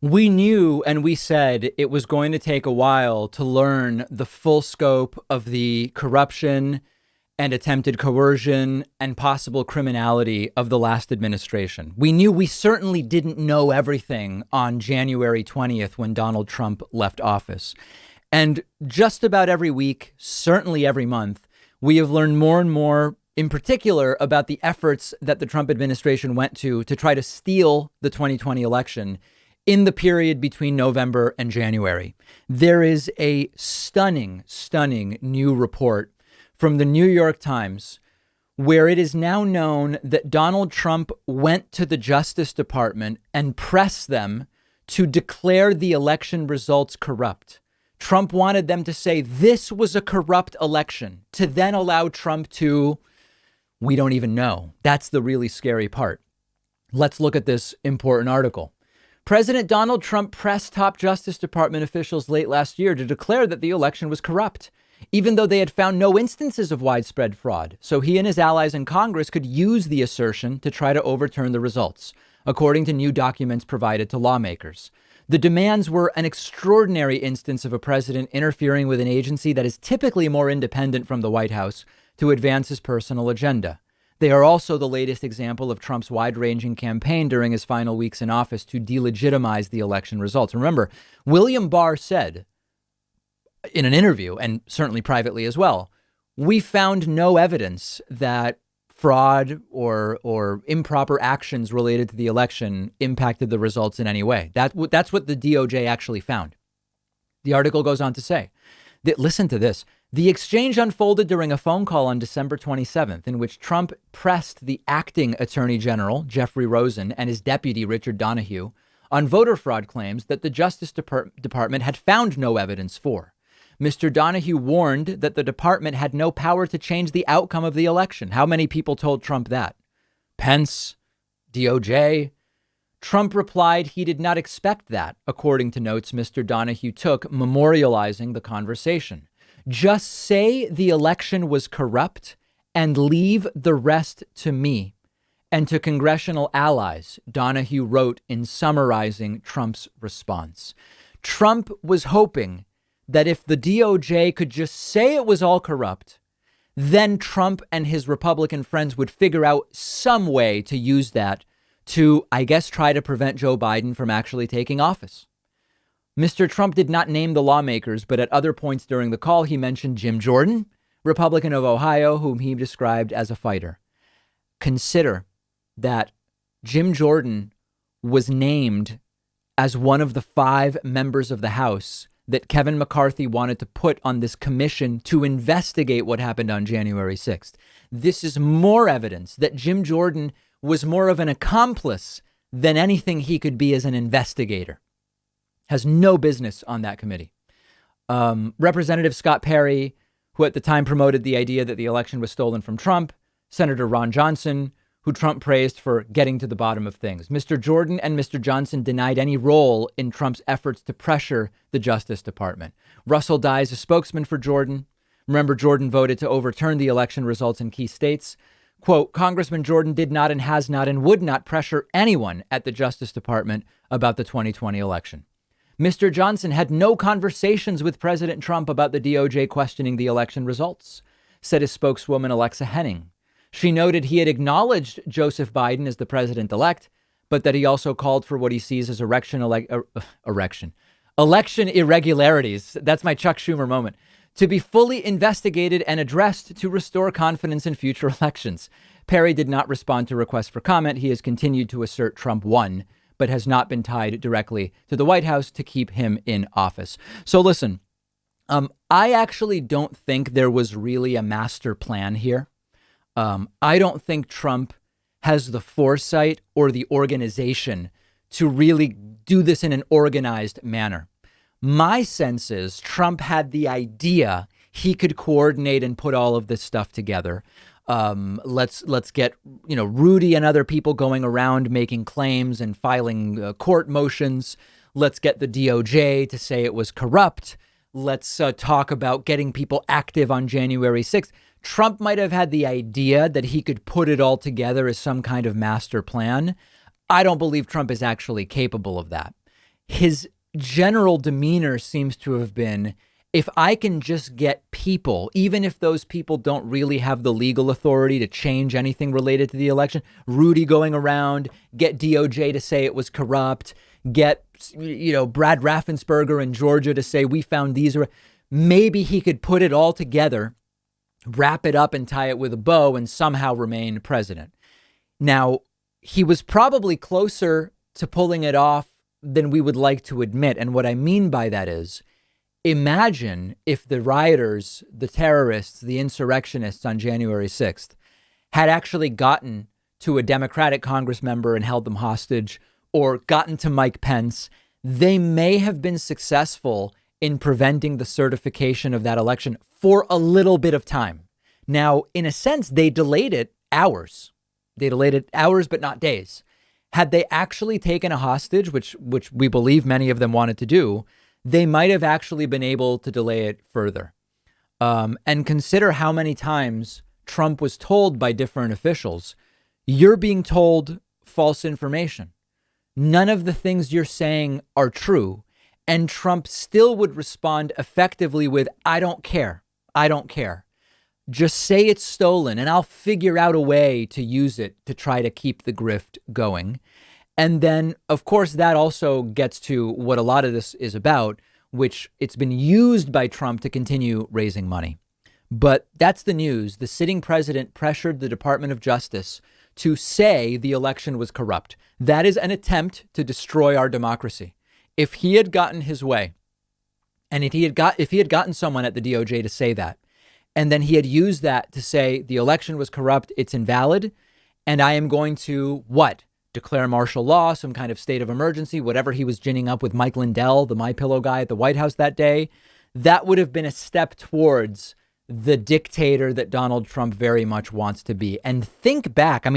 We knew and we said it was going to take a while to learn the full scope of the corruption and attempted coercion and possible criminality of the last administration. We knew we certainly didn't know everything on January 20th when Donald Trump left office. And just about every week, certainly every month, we have learned more and more, in particular, about the efforts that the Trump administration went to try to steal the 2020 election in the period between November and January. There is a stunning new report from the New York Times where it is now known that Donald Trump went to the Justice Department and pressed them to declare the election results corrupt. Trump wanted them to say this was a corrupt election, to then allow Trump to, we don't even know. That's the really scary part. Let's look at this important article. President Donald Trump pressed top Justice Department officials late last year to declare that the election was corrupt, even though they had found no instances of widespread fraud. So he and his allies in Congress could use the assertion to try to overturn the results, according to new documents provided to lawmakers. The demands were an extraordinary instance of a president interfering with an agency that is typically more independent from the White House to advance his personal agenda. They are also the latest example of Trump's wide-ranging campaign during his final weeks in office to delegitimize the election results. Remember, William Barr said in an interview, and certainly privately as well, we found no evidence that fraud or improper actions related to the election impacted the results in any way. That's what the DOJ actually found. The article goes on to say that, listen to this. The exchange unfolded during a phone call on December 27th, in which Trump pressed the acting attorney general, Jeffrey Rosen, and his deputy, Richard Donahue, on voter fraud claims that the Justice Department had found no evidence for. Mr. Donahue warned that the department had no power to change the outcome of the election. How many people told Trump that? Pence, DOJ. Trump replied he did not expect that, according to notes Mr. Donahue took, memorializing the conversation. Just say the election was corrupt and leave the rest to me and to congressional allies, Donahue wrote in summarizing Trump's response. Trump was hoping that if the DOJ could just say it was all corrupt, then Trump and his Republican friends would figure out some way to use that to, I guess, try to prevent Joe Biden from actually taking office. Mr. Trump did not name the lawmakers, but at other points during the call, he mentioned Jim Jordan, Republican of Ohio, whom he described as a fighter. Consider that Jim Jordan was named as one of the 5 members of the House that Kevin McCarthy wanted to put on this commission to investigate what happened on January 6th. This is more evidence that Jim Jordan was more of an accomplice than anything he could be as an investigator. Has no business on that committee. Representative Scott Perry, who at the time promoted the idea that the election was stolen from Trump, Senator Ron Johnson, who Trump praised for getting to the bottom of things. Mr. Jordan and Mr. Johnson denied any role in Trump's efforts to pressure the Justice Department. Russell Dye, a spokesman for Jordan. Remember, Jordan voted to overturn the election results in key states. Quote, Congressman Jordan did not and has not and would not pressure anyone at the Justice Department about the 2020 election. Mr. Johnson had no conversations with President Trump about the DOJ questioning the election results, said his spokeswoman Alexa Henning. She noted he had acknowledged Joseph Biden as the president-elect, but that he also called for what he sees as election irregularities. That's my Chuck Schumer moment. To be fully investigated and addressed to restore confidence in future elections. Perry did not respond to requests for comment. He has continued to assert Trump won, but has not been tied directly to the White House to keep him in office. So listen, I actually don't think there was really a master plan here. I don't think Trump has the foresight or the organization to really do this in an organized manner. My sense is Trump had the idea he could coordinate and put all of this stuff together. Let's get, Rudy and other people going around making claims and filing court motions. Let's get the DOJ to say it was corrupt. Let's talk about getting people active on January 6th. Trump might have had the idea that he could put it all together as some kind of master plan. I don't believe Trump is actually capable of that. his general demeanor seems to have been, if I can just get people, even if those people don't really have the legal authority to change anything related to the election, Rudy going around, get DOJ to say it was corrupt, get, Brad Raffensperger in Georgia to say we found these, maybe he could put it all together, wrap it up and tie it with a bow and somehow remain president. Now, he was probably closer to pulling it off than we would like to admit. And what I mean by that is, imagine if the rioters, the terrorists, the insurrectionists on January 6th had actually gotten to a Democratic Congress member and held them hostage, or gotten to Mike Pence. They may have been successful in preventing the certification of that election for a little bit of time. Now, in a sense, they delayed it hours. They delayed it hours, but not days. Had they actually taken a hostage, which we believe many of them wanted to do, they might have actually been able to delay it further. And consider how many times Trump was told by different officials, you're being told false information. None of the things you're saying are true. And Trump still would respond effectively with, I don't care. I don't care. Just say it's stolen and I'll figure out a way to use it to try to keep the grift going. And then, of course, that also gets to what a lot of this is about, which it's been used by Trump to continue raising money. But that's the news. The sitting president pressured the Department of Justice to say the election was corrupt. That is an attempt to destroy our democracy. If he had gotten his way, and if he had gotten someone at the DOJ to say that, and then he had used that to say the election was corrupt, it's invalid, and I am going to what? Declare martial law, some kind of state of emergency, whatever he was ginning up with Mike Lindell, the MyPillow guy at the White House that day, that would have been a step towards the dictator that Donald Trump very much wants to be. And think back,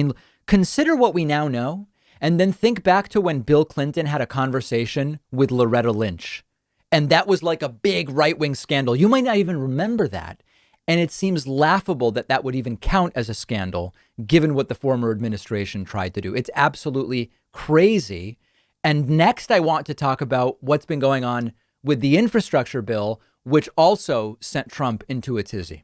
consider what we now know, and then think back to when Bill Clinton had a conversation with Loretta Lynch. And that was like a big right-wing scandal. You might not even remember that. And it seems laughable that that would even count as a scandal, given what the former administration tried to do. It's absolutely crazy. And next, I want to talk about what's been going on with the infrastructure bill, which also sent Trump into a tizzy.